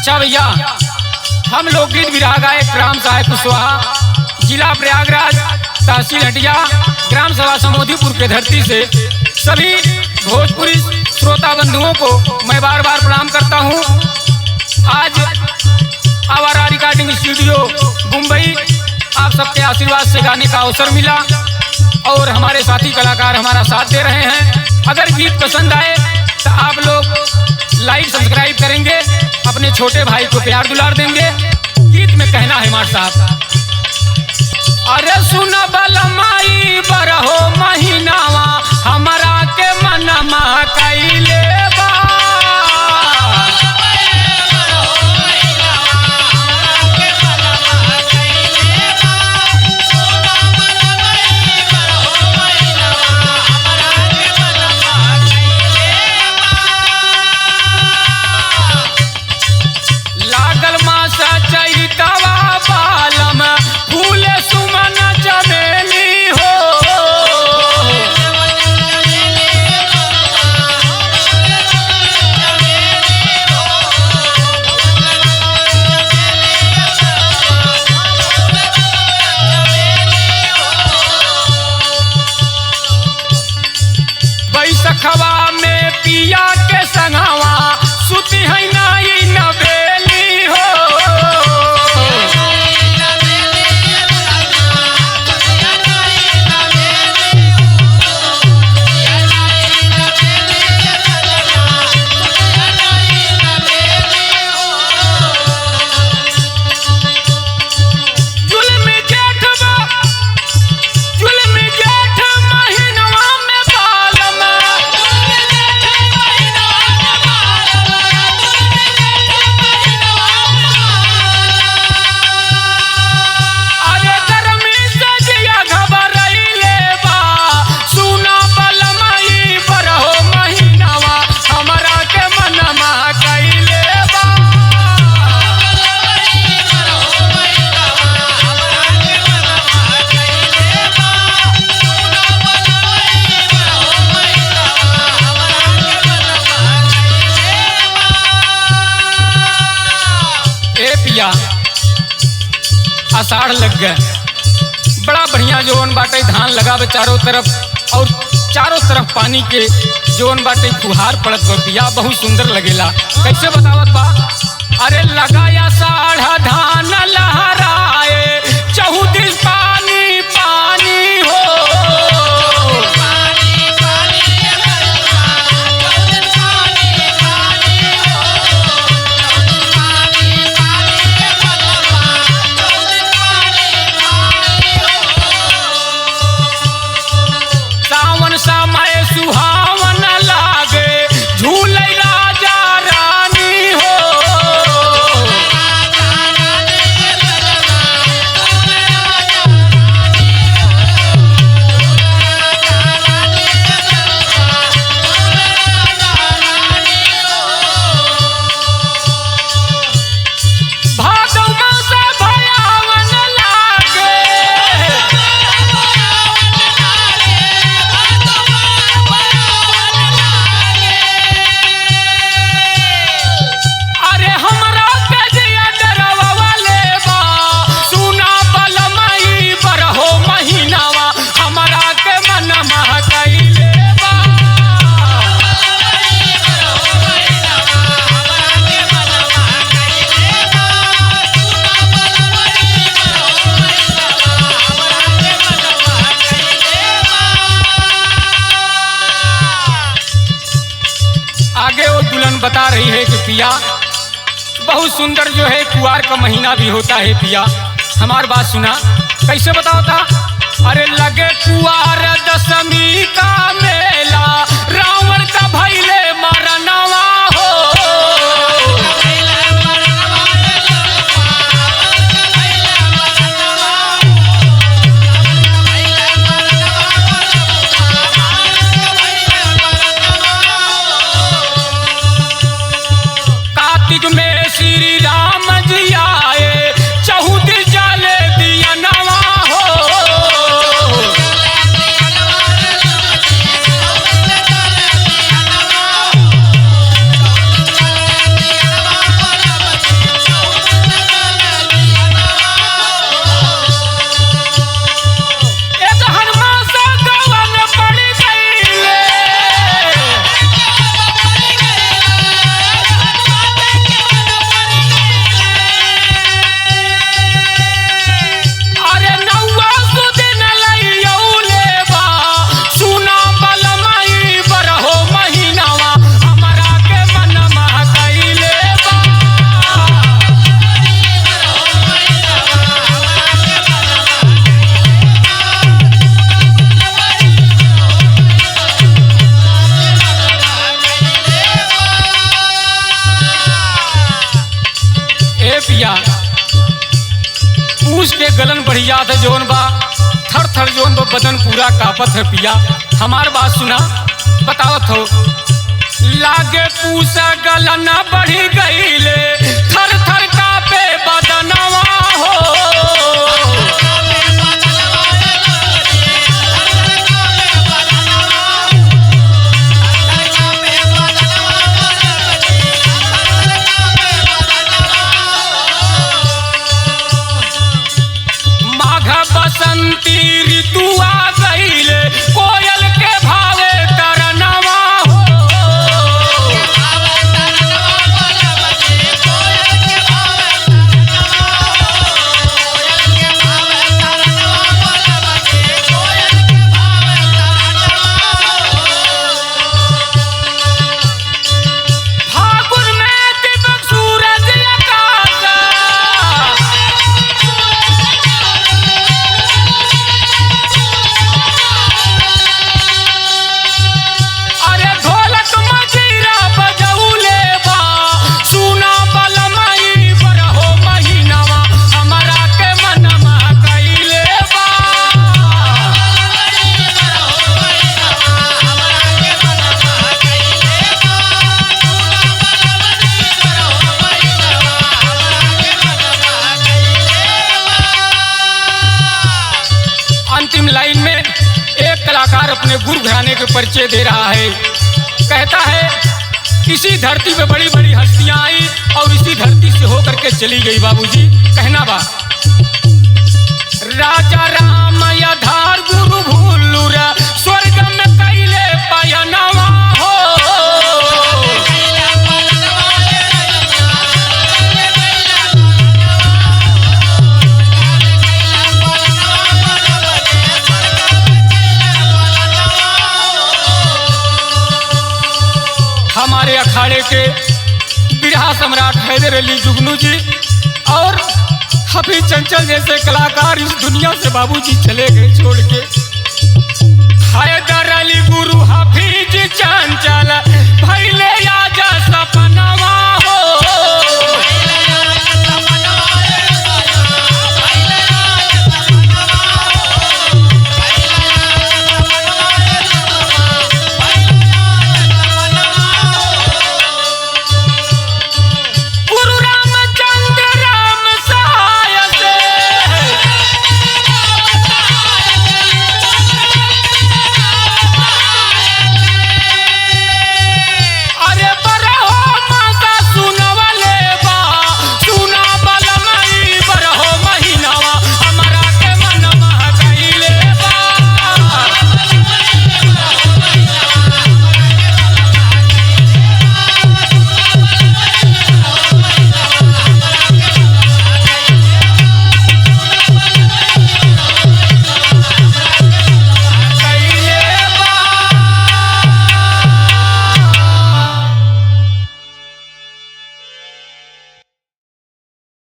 अच्छा भैया, हम लोकगीत विराह गायक राम साहेब कुशवाहा, जिला प्रयागराज, तहसील हटिया, ग्राम सभा समोधीपुर के धरती से सभी भोजपुरी श्रोता बंधुओं को मैं बार बार प्रणाम करता हूं। आज आवारा रिकॉर्डिंग स्टूडियो मुंबई आप सबके आशीर्वाद से गाने का अवसर मिला और हमारे साथी कलाकार हमारा साथ दे रहे हैं। अगर गीत पसंद आए तो आप लोग लाइक सब्सक्राइब करेंगे, अपने छोटे भाई को प्यार दुलार देंगे। गीत में कहना है मार साहब, अरे सुन बलमाई बरहो महीनावा हमारा के मनमा कैले बा। सखवा में पिया के संगवा सुती है नाई नवेली हो। आषाढ़ लग गए, बड़ा बढ़िया जोन बाटे धान लगावे चारों तरफ और चारों तरफ पानी के जोन बाटे फुहार पड़त बिया, बहुत सुंदर लगेला। कैसे बतावत बा, अरे लगाया साढ़ा धान लहराए चहुदिस पानी पानी हो। समय सुहावन लागे झूले राजा रानी हो। भादव मास भयावन लागे, आगे वो दुल्हन बता रही है कि पिया बहुत सुंदर जो है कुआर का महीना भी होता है पिया। हमारी बात सुना, कैसे बताओ था, अरे लगे कुआर दशमी का मेला रावण का भैले मरनवा हो। में श्री राम जी आए चहुदिस जाले दिया नवा हो। भैया पूछ के गलन बढ़िया था जोन बा थर थर जोन बा बदन पूरा कापत है पिया। हमार बात सुना बतावत हो लागे पूसा गलन बढ़ी गईले थर थर कापे बदनवा हो। बसंती ऋतु आ गईले कोयल के भावे तरनवा हो। फागुन में दीपक सूरज आकाश अंतिम लाइन में एक कलाकार अपने गुरु घराने के परिचय दे रहा है। कहता है इसी धरती पे बड़ी बड़ी हस्तियां आई और इसी धरती से होकर के चली गई बाबूजी। कहना बा राजा राम आधार गुरु भूलुरा स्वर्ग में कैले पयनवा हो। हमारे अखाड़े के बिरहा सम्राट हैदर अली जुगनू जी और हफीज चंचल जैसे कलाकार इस दुनिया से बाबूजी चले गए छोड़ के। हैदर